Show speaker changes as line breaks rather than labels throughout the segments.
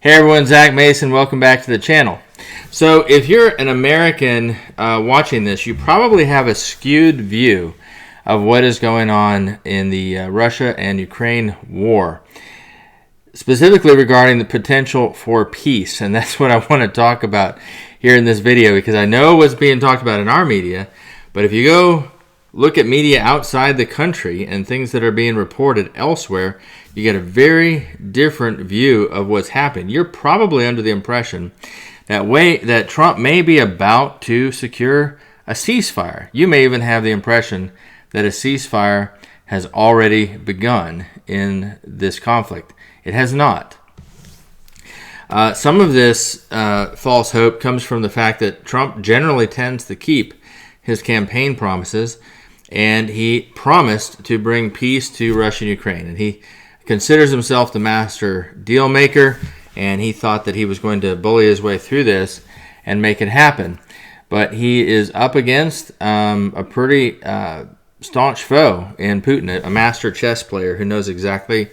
Hey everyone, Zach Mason. Welcome back to the channel. So if you're an American watching this, you probably have a skewed view of what is going on in the Russia and Ukraine war, specifically regarding the potential for peace. And that's what I want to talk about here in this video, because I know what's being talked about in our media, but if you go look at media outside the country and things that are being reported elsewhere, you get a very different view of what's happening. You're probably under the impression that Trump may be about to secure a ceasefire. You may even have the impression that a ceasefire has already begun in this conflict. It has not. Some of this false hope comes from the fact that Trump generally tends to keep his campaign promises, and he promised to bring peace to Russia and Ukraine. And he considers himself the master deal maker, and he thought that he was going to bully his way through this and make it happen. But he is up against a pretty staunch foe in Putin, a master chess player who knows exactly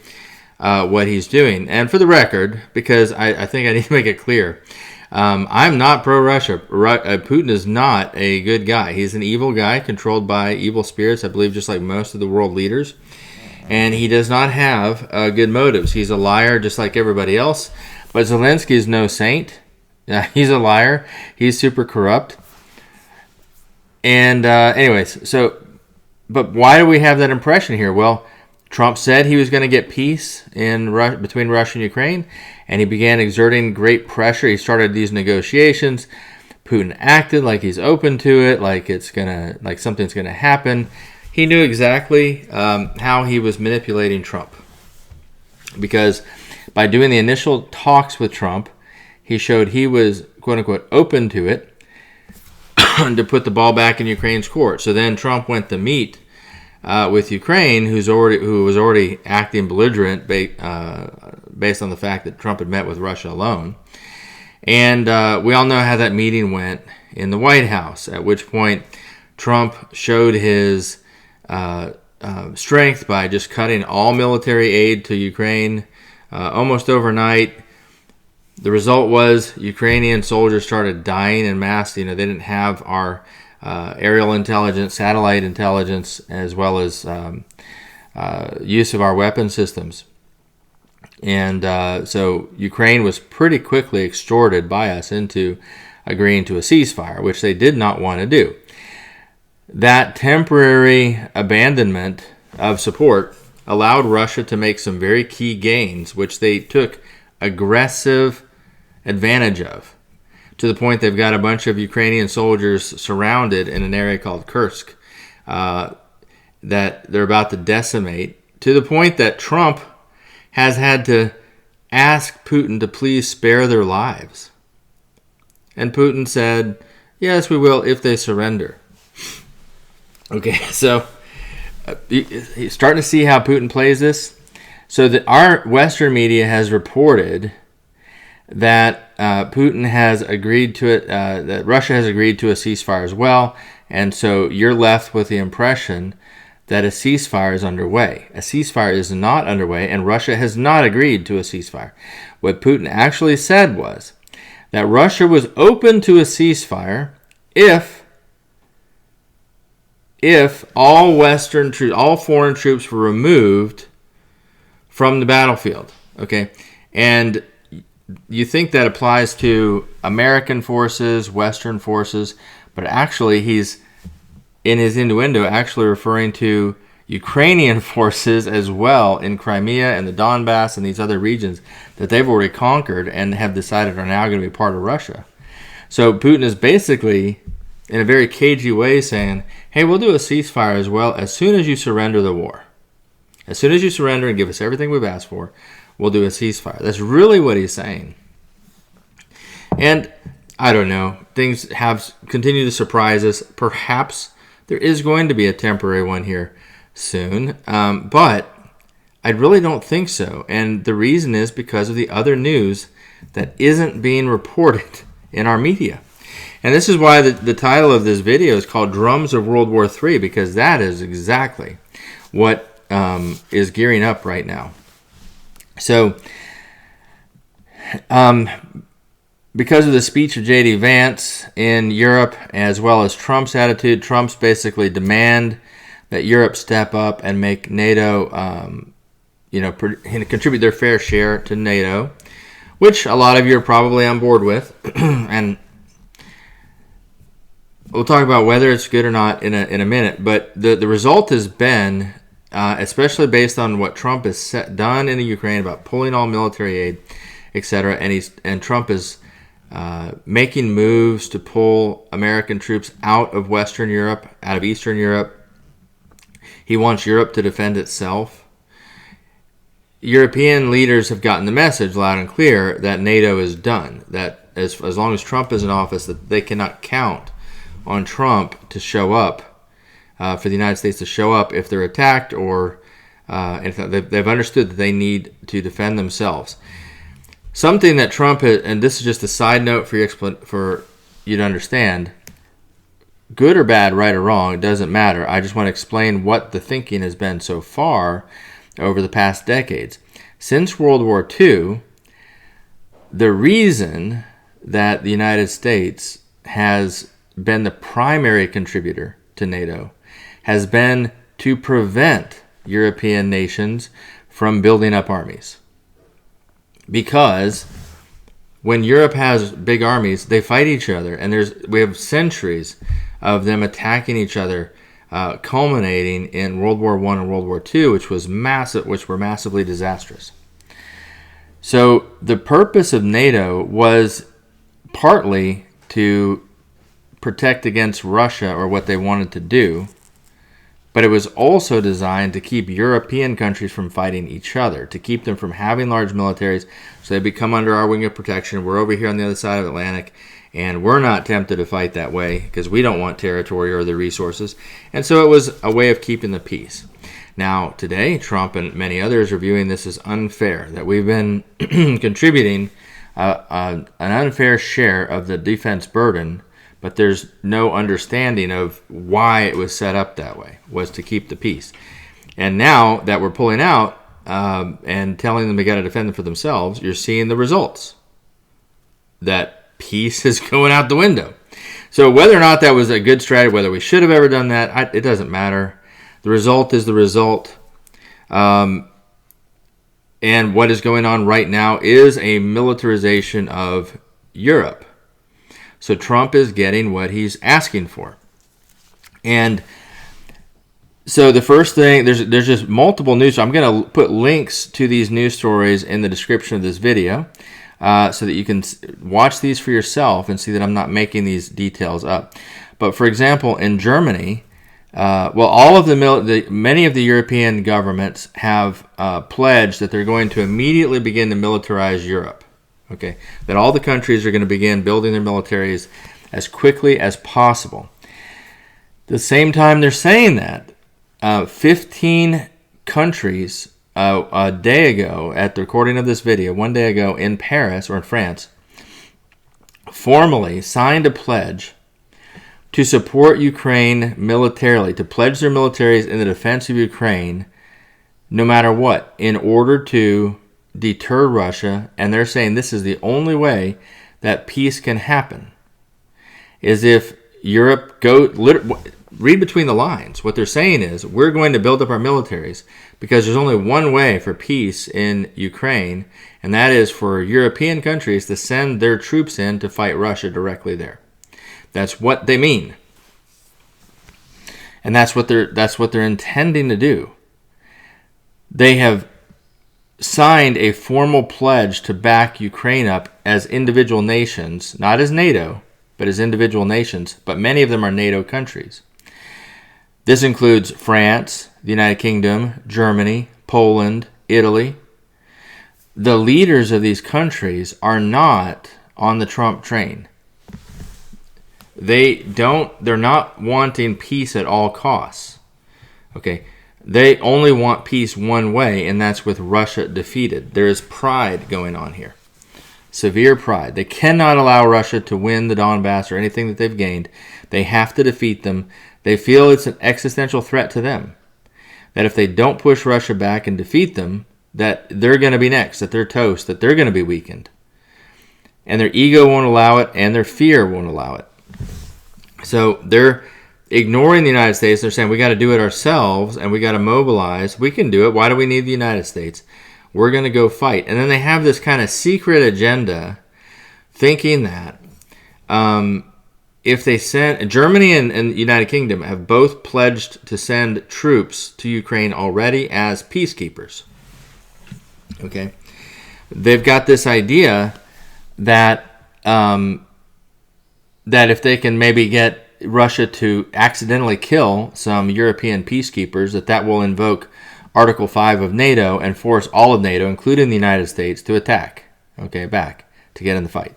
what he's doing. And for the record, because I think I need to make it clear, I'm not pro-Russia. Putin is not a good guy. He's an evil guy controlled by evil spirits, I believe, just like most of the world leaders. And he does not have good motives. He's a liar just like everybody else. But Zelensky is no saint. He's a liar. He's super corrupt. And anyways, but why do we have that impression here? Well, Trump said he was going to get peace between Russia and Ukraine, and he began exerting great pressure. He started these negotiations. Putin acted like he's open to it, like something's gonna happen. He knew exactly how he was manipulating Trump, because by doing the initial talks with Trump, he showed he was quote unquote open to it to put the ball back in Ukraine's court. So then Trump went to meet with Ukraine, who was already acting belligerent based on the fact that Trump had met with Russia alone. And we all know how that meeting went in the White House, at which point Trump showed his strength by just cutting all military aid to Ukraine almost overnight. The result was Ukrainian soldiers started dying en masse. They didn't have our aerial intelligence, satellite intelligence, as well as use of our weapon systems. And so Ukraine was pretty quickly extorted by us into agreeing to a ceasefire, which they did not want to do. That temporary abandonment of support allowed Russia to make some very key gains, which they took aggressive advantage of, to the point they've got a bunch of Ukrainian soldiers surrounded in an area called Kursk that they're about to decimate, to the point that Trump has had to ask Putin to please spare their lives. And Putin said, yes, we will if they surrender. Okay, so you're starting to see how Putin plays this. So that our Western media has reported that Putin has agreed to it, that Russia has agreed to a ceasefire as well, and so you're left with the impression that a ceasefire is underway. A ceasefire is not underway, and Russia has not agreed to a ceasefire. What Putin actually said was that Russia was open to a ceasefire if all Western troops, all foreign troops were removed from the battlefield. Okay, and you think that applies to American forces, Western forces, but actually he's, in his innuendo, actually referring to Ukrainian forces as well in Crimea and the Donbass and these other regions that they've already conquered and have decided are now going to be part of Russia. So Putin is basically, in a very cagey way, saying, hey, we'll do a ceasefire as well as soon as you surrender the war. As soon as you surrender and give us everything we've asked for, we'll do a ceasefire. That's really what he's saying. And I don't know. Things have continued to surprise us. Perhaps there is going to be a temporary one here soon. But I really don't think so. And the reason is because of the other news that isn't being reported in our media. And this is why the title of this video is called Drums of World War III, because that is exactly what is gearing up right now. So Because of the speech of J.D. Vance in Europe, as well as Trump's attitude, Trump's basically demand that Europe step up and make NATO, contribute their fair share to NATO, which a lot of you are probably on board with. And we'll talk about whether it's good or not in a minute. But the result has been, especially based on what Trump has done in the Ukraine about pulling all military aid, etc., and Trump is making moves to pull American troops out of Western Europe, out of Eastern Europe. He wants Europe to defend itself. European leaders have gotten the message loud and clear that NATO is done. That as long as Trump is in office, that they cannot count on Trump to show up, for the United States to show up if they're attacked, or they've understood that they need to defend themselves. Something that Trump has, and this is just a side note for you to understand, good or bad, right or wrong, it doesn't matter. I just want to explain what the thinking has been so far over the past decades. Since World War II, the reason that the United States has been the primary contributor to NATO has been to prevent European nations from building up armies. Because when Europe has big armies, they fight each other, and we have centuries of them attacking each other, culminating in World War I and World War II, which were massively disastrous. So the purpose of NATO was partly to protect against Russia, or what they wanted to do, but it was also designed to keep European countries from fighting each other, to keep them from having large militaries, so they become under our wing of protection. We're over here on the other side of the Atlantic, and we're not tempted to fight that way because we don't want territory or the resources. And so it was a way of keeping the peace. Now, today, Trump and many others are viewing this as unfair, that we've been contributing an unfair share of the defense burden, but there's no understanding of why it was set up that way, was to keep the peace. And now that we're pulling out and telling them they got to defend them for themselves, you're seeing the results. That peace is going out the window. So whether or not that was a good strategy, whether we should have ever done that, it doesn't matter. The result is the result. And what is going on right now is a militarization of Europe. So Trump is getting what he's asking for. And so the first thing, there's just multiple news. So I'm going to put links to these news stories in the description of this video, so that you can watch these for yourself and see that I'm not making these details up. But for example, in Germany, all of many of the European governments have pledged that they're going to immediately begin to militarize Europe. Okay, that all the countries are going to begin building their militaries as quickly as possible. At the same time they're saying that, 15 countries a day ago, at the recording of this video, 1 day ago in Paris, or in France, formally signed a pledge to support Ukraine militarily, to pledge their militaries in the defense of Ukraine, no matter what, in order to deter Russia. And they're saying this is the only way that peace can happen, is if Europe read between the lines. What they're saying is, we're going to build up our militaries because there's only one way for peace in Ukraine, and that is for European countries to send their troops in to fight Russia directly there. That's what they mean. And that's what they're intending to do. They have signed a formal pledge to back Ukraine up as individual nations, not as NATO, but as individual nations, but many of them are NATO countries. This includes France, the United Kingdom, Germany, Poland, Italy. The leaders of these countries are not on the Trump train. They're not wanting peace at all costs. Okay. They only want peace one way, and that's with Russia defeated. There is pride going on here. Severe pride. They cannot allow Russia to win the Donbass or anything that they've gained. They have to defeat them. They feel it's an existential threat to them. That if they don't push Russia back and defeat them, that they're going to be next, that they're toast, that they're going to be weakened. and their ego won't allow it, and their fear won't allow it. So they're ignoring the United States. They're saying we got to do it ourselves, and we got to mobilize. We can do it. Why do we need the United States? We're going to go fight. And then they have this kind of secret agenda, thinking that if they send, Germany and the United Kingdom have both pledged to send troops to Ukraine already as peacekeepers. Okay, they've got this idea that that if they can maybe get Russia to accidentally kill some European peacekeepers, that will invoke Article 5 of NATO and force all of NATO, including the United States, to attack, back, to get in the fight.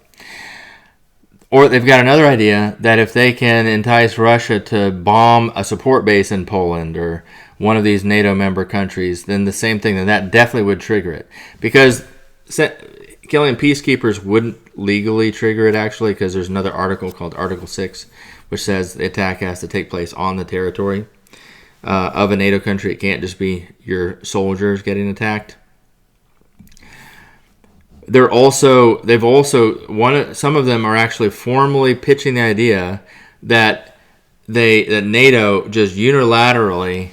Or they've got another idea that if they can entice Russia to bomb a support base in Poland or one of these NATO member countries, then the same thing, then that definitely would trigger it. Because killing peacekeepers wouldn't legally trigger it, actually, because there's another article called Article 6, which says the attack has to take place on the territory of a NATO country. It can't just be your soldiers getting attacked. Some of them are actually formally pitching the idea that NATO just unilaterally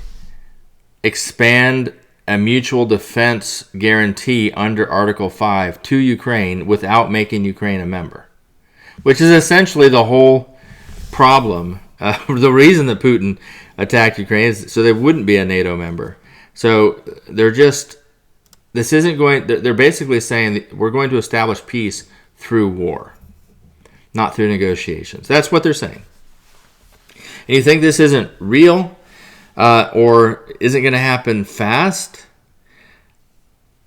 expand a mutual defense guarantee under Article 5 to Ukraine without making Ukraine a member, which is essentially the whole problem. The reason that Putin attacked Ukraine is so they wouldn't be a NATO member. So they're basically saying that we're going to establish peace through war, not through negotiations. That's what they're saying. And you think this isn't real or isn't going to happen fast?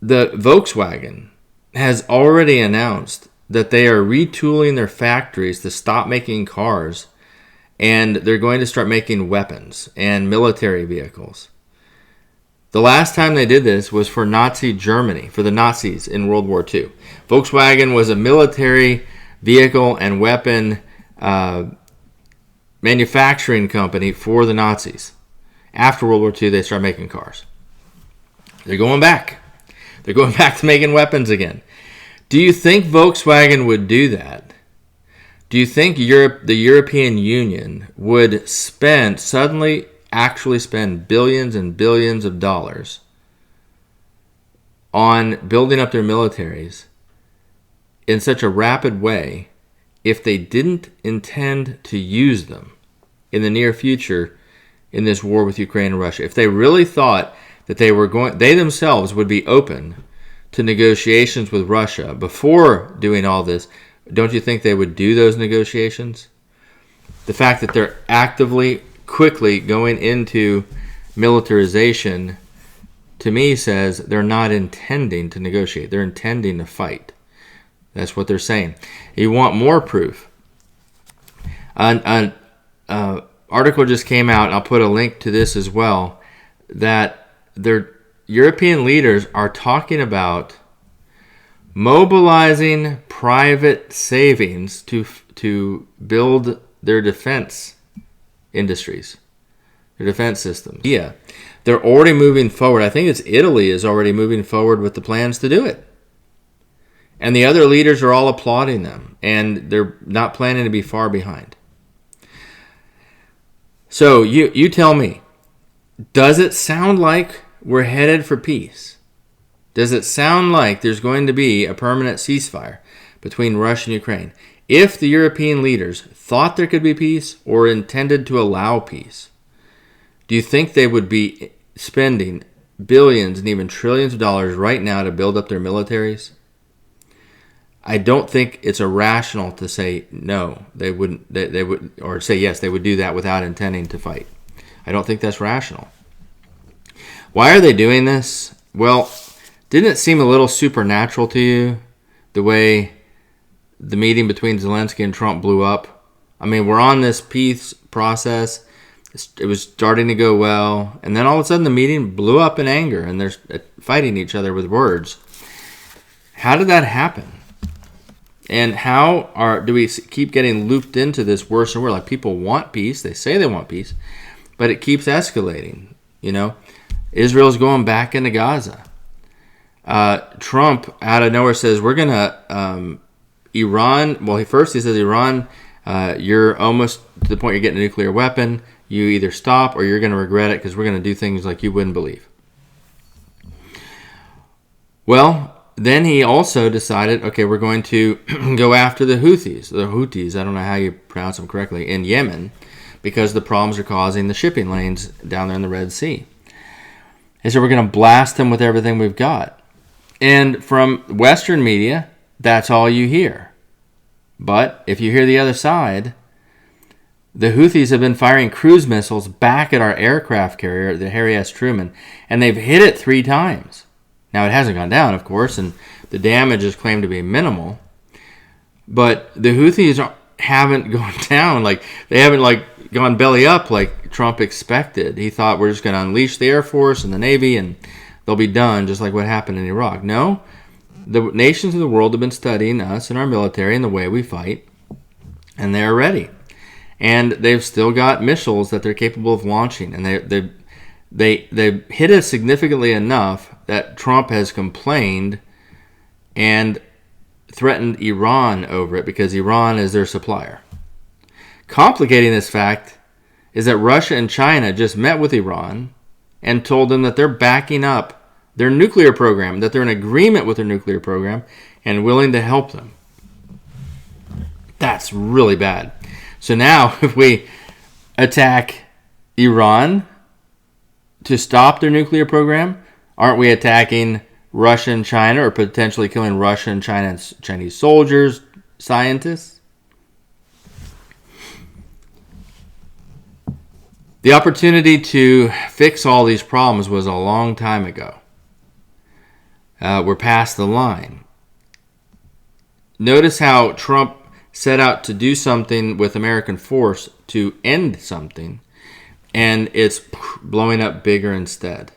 The Volkswagen has already announced that they are retooling their factories to stop making cars, and they're going to start making weapons and military vehicles. The last time they did this was for Nazi Germany, for the Nazis in World War II. Volkswagen was a military vehicle and weapon manufacturing company for the Nazis. After World War II, they started making cars. They're going back. They're going back to making weapons again. Do you think Volkswagen would do that? Do you think the European Union would actually spend billions and billions of dollars on building up their militaries in such a rapid way if they didn't intend to use them in the near future in this war with Ukraine and Russia? If they really thought that they themselves would be open to negotiations with Russia before doing all this, don't you think they would do those negotiations? The fact that they're actively, quickly going into militarization, to me, says they're not intending to negotiate. They're intending to fight. That's what they're saying. You want more proof? An article just came out, and I'll put a link to this as well, that their European leaders are talking about mobilizing private savings to build their defense industries, their defense systems. Yeah, they're already moving forward. I think it's Italy is already moving forward with the plans to do it. And the other leaders are all applauding them, and they're not planning to be far behind. So you tell me, does it sound like we're headed for peace? Does it sound like there's going to be a permanent ceasefire between Russia and Ukraine? If the European leaders thought there could be peace or intended to allow peace, do you think they would be spending billions and even trillions of dollars right now to build up their militaries? I don't think it's irrational to say no, they wouldn't. They would, or say yes, they would do that without intending to fight. I don't think that's rational. Why are they doing this? Well, didn't it seem a little supernatural to you the way the meeting between Zelensky and Trump blew up? I mean, we're on this peace process. It was starting to go well, and then all of a sudden the meeting blew up in anger, and they're fighting each other with words. How did that happen? And how do we keep getting looped into this worse and worse? Like, people want peace. They say they want peace, but it keeps escalating. You know, Israel's going back into Gaza. Trump, out of nowhere, says we're going to Iran, well, first he says, Iran, you're almost to the point you're getting a nuclear weapon. You either stop or you're going to regret it because we're going to do things like you wouldn't believe. Well, then he also decided, okay, we're going to go after the Houthis, I don't know how you pronounce them correctly, in Yemen, because the problems are causing the shipping lanes down there in the Red Sea. He said, we're going to blast them with everything we've got. And from Western media, that's all you hear. But if you hear the other side, the Houthis have been firing cruise missiles back at our aircraft carrier, the Harry S. Truman, and they've hit it 3 times. Now, it hasn't gone down, of course, and the damage is claimed to be minimal. But the Houthis haven't gone down. They haven't gone belly up like Trump expected. He thought we're just going to unleash the Air Force and the Navy and they'll be done, just like what happened in Iraq. No, the nations of the world have been studying us and our military and the way we fight, and they're ready. And they've still got missiles that they're capable of launching, and they hit us significantly enough that Trump has complained and threatened Iran over it because Iran is their supplier. Complicating this fact is that Russia and China just met with Iran and told them that they're backing up their nuclear program, that they're in agreement with their nuclear program and willing to help them. That's really bad. So now if we attack Iran to stop their nuclear program, aren't we attacking Russia and China, or potentially killing Russia and Chinese soldiers, scientists? The opportunity to fix all these problems was a long time ago. We're past the line. Notice how Trump set out to do something with American force to end something, and it's blowing up bigger instead.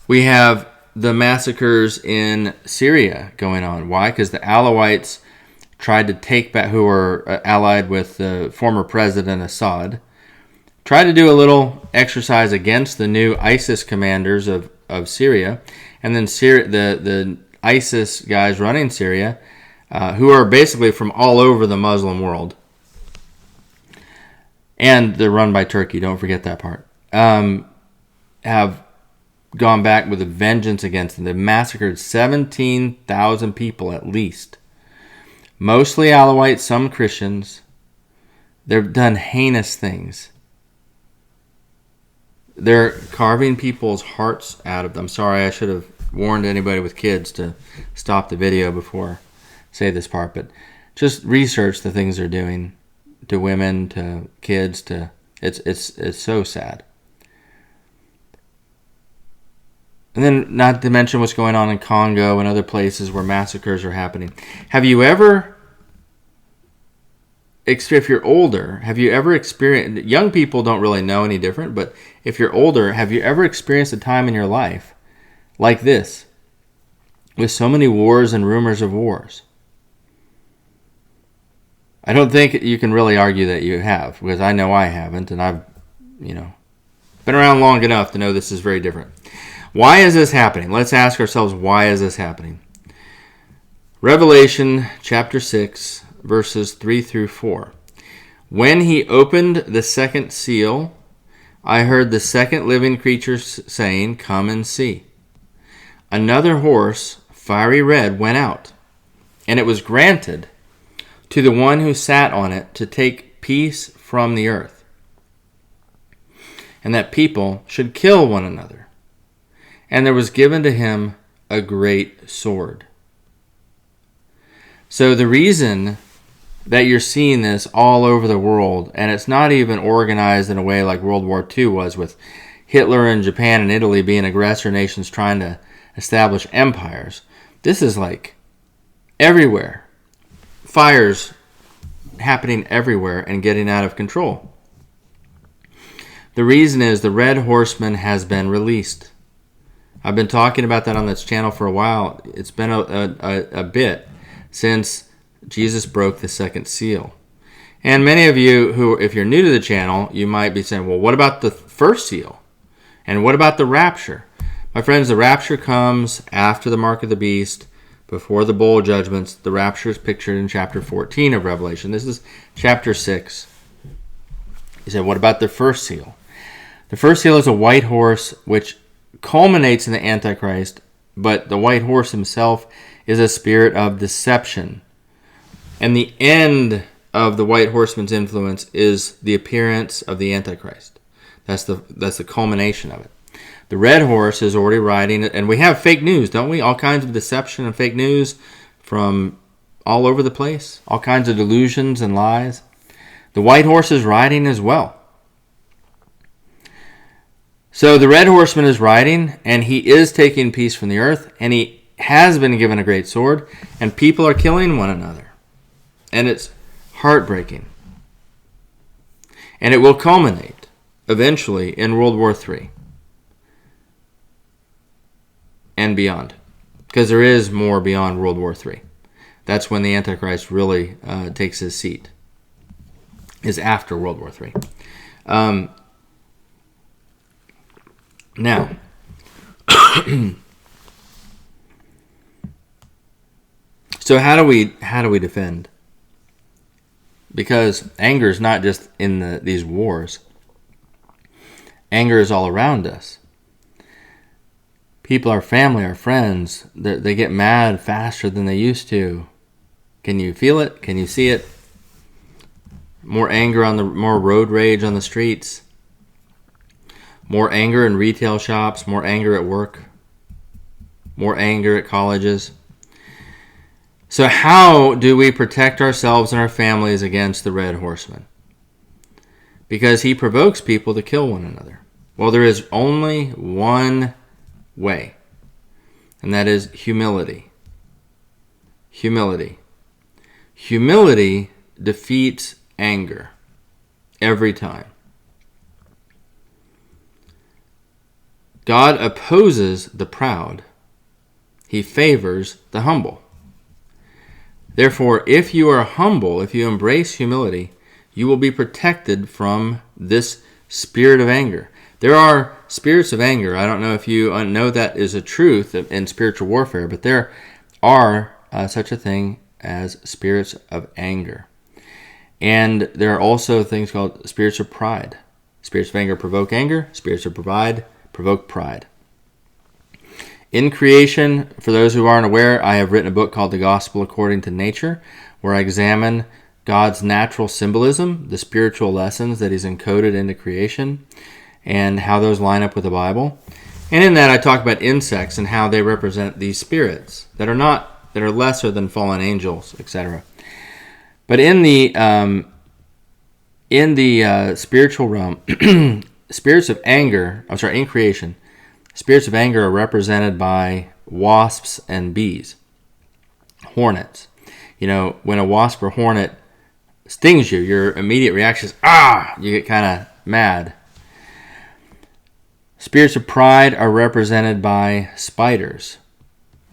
We have the massacres in Syria going on. Why? Because the Alawites tried to take back, who were allied with the former president Assad, tried to do a little exercise against the new ISIS commanders of Syria, and then the ISIS guys running Syria, who are basically from all over the Muslim world, and they're run by Turkey, don't forget that part, have gone back with a vengeance against them. They've massacred 17,000 people at least. Mostly Alawites, some Christians. They've done heinous things. They're carving people's hearts out of them. Sorry, I should have warned anybody with kids to stop the video before I say this part, but just research the things they're doing to women, to kids, it's so sad. And then not to mention what's going on in Congo and other places where massacres are happening. Have you ever, if you're older, have you ever experienced, young people don't really know any different, but if you're older, have you ever experienced a time in your life like this, with so many wars and rumors of wars? I don't think you can really argue that you have, because I know I haven't, and I've, been around long enough to know this is very different. Why is this happening? Let's ask ourselves, why is this happening? Revelation chapter 6, verses 3 through 4. When he opened the second seal, I heard the second living creature saying, "Come and see." Another horse, fiery red, went out, and it was granted to the one who sat on it to take peace from the earth, and that people should kill one another. And there was given to him a great sword. So the reason that you're seeing this all over the world, and it's not even organized in a way like World War II was, with Hitler and Japan and Italy being aggressor nations trying to establish empires. This is like everywhere. Fires happening everywhere and getting out of control. The reason is the Red Horseman has been released. I've been talking about that on this channel for a while. It's been a bit since Jesus broke the second seal. And many of you who, if you're new to the channel, you might be saying, well, what about the first seal? And what about the rapture? My friends, the rapture comes after the mark of the beast, before the bowl judgments. The rapture is pictured in chapter 14 of Revelation. This is chapter 6. He said, what about the first seal? The first seal is a white horse, which culminates in the Antichrist, but the white horse himself is a spirit of deception. And the end of the white horseman's influence is the appearance of the Antichrist. That's the culmination of it. The red horse is already riding, and we have fake news, don't we? All kinds of deception and fake news from all over the place. All kinds of delusions and lies. The white horse is riding as well. So the red horseman is riding, and he is taking peace from the earth, and he has been given a great sword, and people are killing one another. And it's heartbreaking. And it will culminate eventually in World War III and beyond, because there is more beyond World War III. That's when the Antichrist really takes his seat, is after World War III. Now, so how do we defend? Because anger is not just in these wars. Anger is all around us. People, our family, our friends, they get mad faster than they used to. Can you feel it? Can you see it? More anger more road rage on the streets. More anger in retail shops, more anger at work, more anger at colleges. So how do we protect ourselves and our families against the red horseman? Because he provokes people to kill one another. Well, there is only one way, and that is humility. Humility. Humility defeats anger every time. God opposes the proud. He favors the humble. Therefore, if you are humble, if you embrace humility, you will be protected from this spirit of anger. There are spirits of anger. I don't know if you know that is a truth in spiritual warfare, but there are such a thing as spirits of anger. And there are also things called spirits of pride. Spirits of anger, spirits of pride provoke pride. In creation, for those who aren't aware, I have written a book called The Gospel According to Nature, where I examine God's natural symbolism, the spiritual lessons that He's encoded into creation, and how those line up with the Bible. And in that, I talk about insects and how they represent these spirits that are lesser than fallen angels, etc. But in the spiritual realm, spirits of anger, in creation, spirits of anger are represented by wasps and bees, hornets. You know, when a wasp or hornet stings you, your immediate reaction is, you get kind of mad. Spirits of pride are represented by spiders.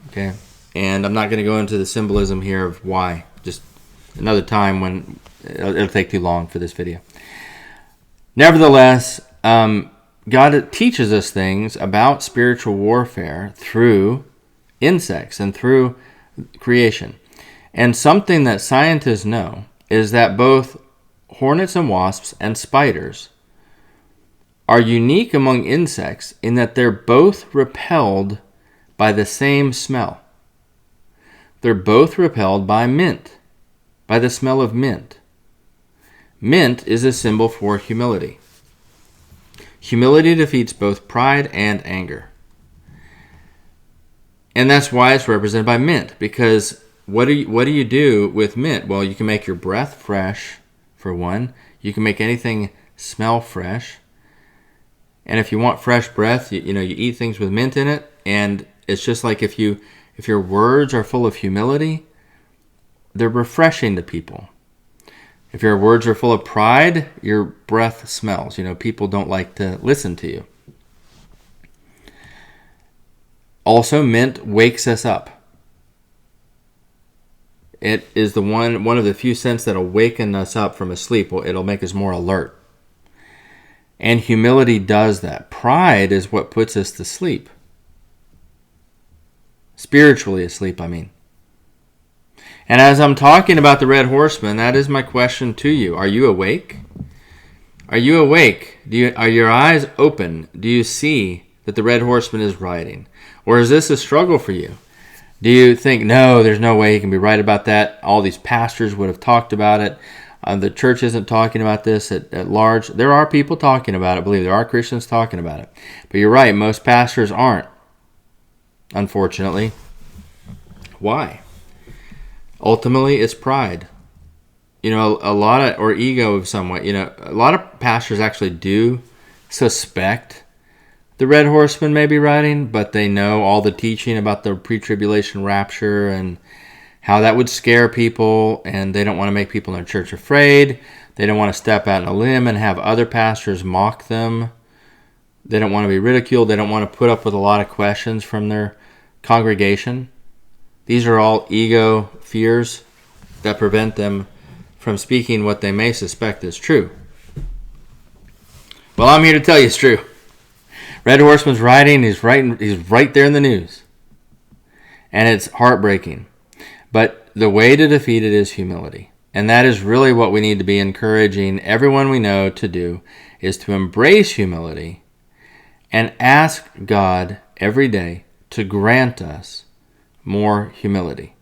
Okay? And I'm not going to go into the symbolism here of why. Just another time when it'll take too long for this video. Nevertheless, God teaches us things about spiritual warfare through insects and through creation. And something that scientists know is that both hornets and wasps and spiders are unique among insects in that they're both repelled by the same smell. They're both repelled by mint, by the smell of mint. Mint is a symbol for humility. Humility defeats both pride and anger. And that's why it's represented by mint, because what do you do with mint? Well, you can make your breath fresh, for one. You can make anything smell fresh. And if you want fresh breath, you eat things with mint in it. And it's just like if your words are full of humility, they're refreshing to people. If your words are full of pride, your breath smells. People don't like to listen to you. Also, mint wakes us up. It is one of the few scents that'll waken us up from a sleep. It'll make us more alert. And humility does that. Pride is what puts us to sleep. Spiritually asleep, I mean. And as I'm talking about the red horseman, that is my question to you. Are you awake? Are you awake? Are your eyes open? Do you see that the red horseman is riding? Or is this a struggle for you? Do you think, no, there's no way he can be right about that? All these pastors would have talked about it. The church isn't talking about this at large. There are people talking about it. Believe there are Christians talking about it. But you're right, most pastors aren't, unfortunately. Why? Ultimately, it's pride. Or ego of some way. A lot of pastors actually do suspect the red horseman may be riding, but they know all the teaching about the pre-tribulation rapture and how that would scare people, and they don't want to make people in their church afraid. They don't want to step out on a limb and have other pastors mock them. They don't want to be ridiculed. They don't want to put up with a lot of questions from their congregation. These are all ego fears that prevent them from speaking what they may suspect is true. Well, I'm here to tell you it's true. Red Horseman's riding. He's right there in the news. And it's heartbreaking. But the way to defeat it is humility. And that is really what we need to be encouraging everyone we know to do, is to embrace humility and ask God every day to grant us more humility.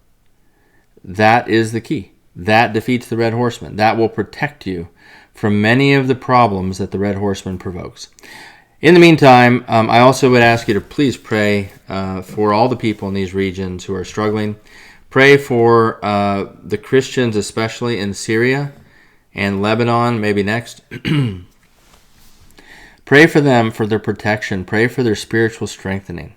That is the key. That defeats the Red Horseman. That will protect you from many of the problems that the Red Horseman provokes. In the meantime, I also would ask you to please pray for all the people in these regions who are struggling. Pray for the Christians, especially in Syria and Lebanon, maybe next. Pray for them, for their protection. Pray for their spiritual strengthening.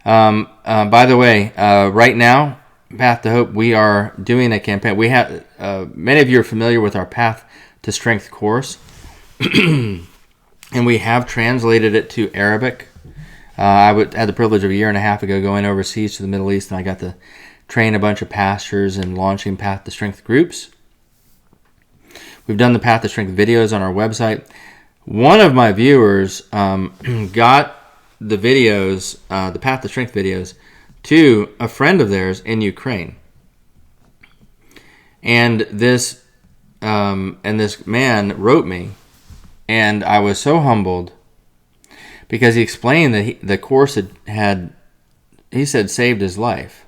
By the way, right now, Path to Hope, we are doing a campaign. We have many of you are familiar with our Path to Strength course, and we have translated it to Arabic. I had the privilege of a year and a half ago going overseas to the Middle East, and I got to train a bunch of pastors and launching Path to Strength groups. We've done the Path to Strength videos on our website. One of my viewers got the videos, the Path to Strength videos, to a friend of theirs in Ukraine. And this man wrote me, and I was so humbled because he explained that the course had saved his life.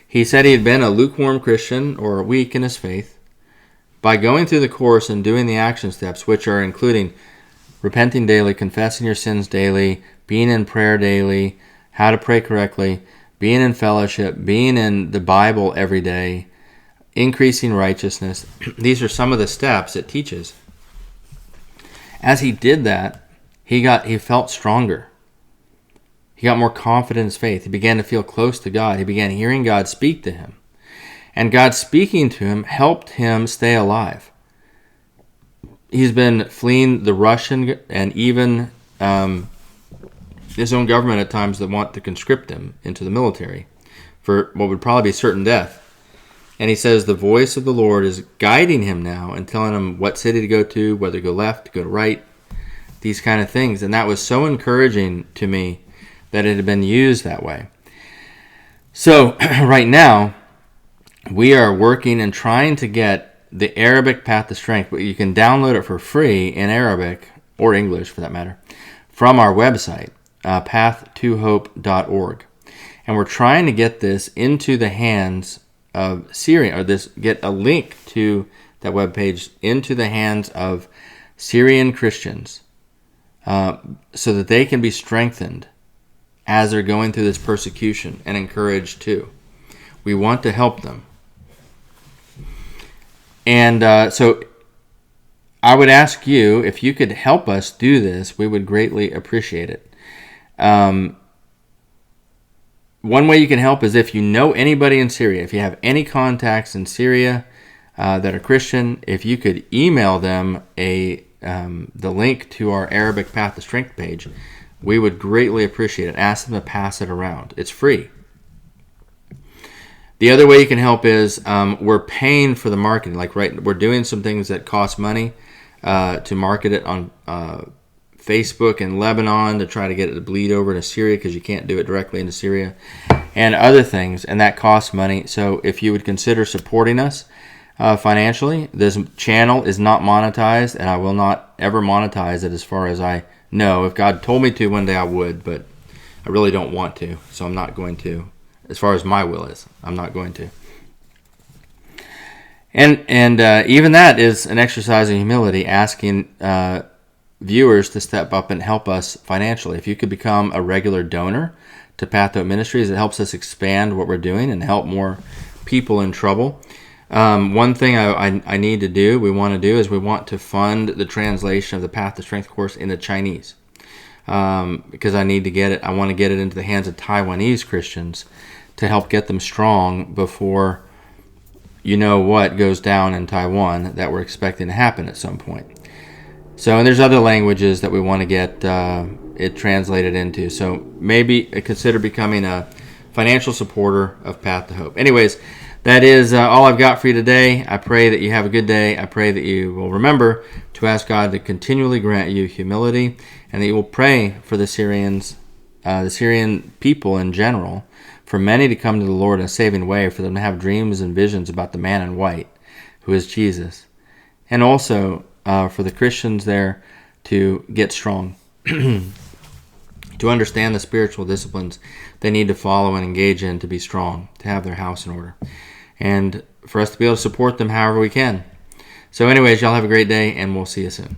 He said he had been a lukewarm Christian or weak in his faith. By going through the course and doing the action steps, which are including repenting daily, confessing your sins daily, being in prayer daily, how to pray correctly, being in fellowship, being in the Bible every day, increasing righteousness. These are some of the steps it teaches. As he did that, he felt stronger. He got more confident in his faith. He began to feel close to God. He began hearing God speak to him. And God speaking to him helped him stay alive. He's been fleeing the Russian and even his own government at times that want to conscript him into the military for what would probably be certain death. And he says the voice of the Lord is guiding him now and telling him what city to go to, whether to go left, to go right, these kind of things. And that was so encouraging to me that it had been used that way. So right now, we are working and trying to get the Arabic Path to Strength, but you can download it for free in Arabic, or English for that matter, from our website, path2hope.org. And we're trying to get this into the hands of Syria, or get a link to that webpage into the hands of Syrian Christians so that they can be strengthened as they're going through this persecution and encouraged too. We want to help them. And so I would ask you, if you could help us do this, we would greatly appreciate it. One way you can help is if you know anybody in Syria, if you have any contacts in Syria that are Christian, if you could email them the link to our Arabic Path to Strength page, we would greatly appreciate it. Ask them to pass it around. It's free. The other way you can help is we're paying for the marketing. We're doing some things that cost money to market it on Facebook in Lebanon to try to get it to bleed over to Syria because you can't do it directly into Syria, and other things, and that costs money. So if you would consider supporting us financially, this channel is not monetized, and I will not ever monetize it as far as I know. If God told me to one day, I would, but I really don't want to, so I'm not going to. As far as my will is, I'm not going to. And even that is an exercise in humility, asking viewers to step up and help us financially. If you could become a regular donor to Path to Hope Ministries, it helps us expand what we're doing and help more people in trouble. One thing I need to do, we want to fund the translation of the Path to Strength course into Chinese. Because I need to get it. I want to get it into the hands of Taiwanese Christians to help get them strong before you know what goes down in Taiwan that we're expecting to happen at some point. So, and there's other languages that we want to get it translated into. So maybe consider becoming a financial supporter of Path to Hope. Anyways, that is all I've got for you today. I pray that you have a good day. I pray that you will remember to ask God to continually grant you humility, and that you will pray for the Syrian people in general, for many to come to the Lord in a saving way, for them to have dreams and visions about the man in white, who is Jesus. And also for the Christians there to get strong, to understand the spiritual disciplines they need to follow and engage in to be strong, to have their house in order, and for us to be able to support them however we can. So anyways, y'all have a great day, and we'll see you soon.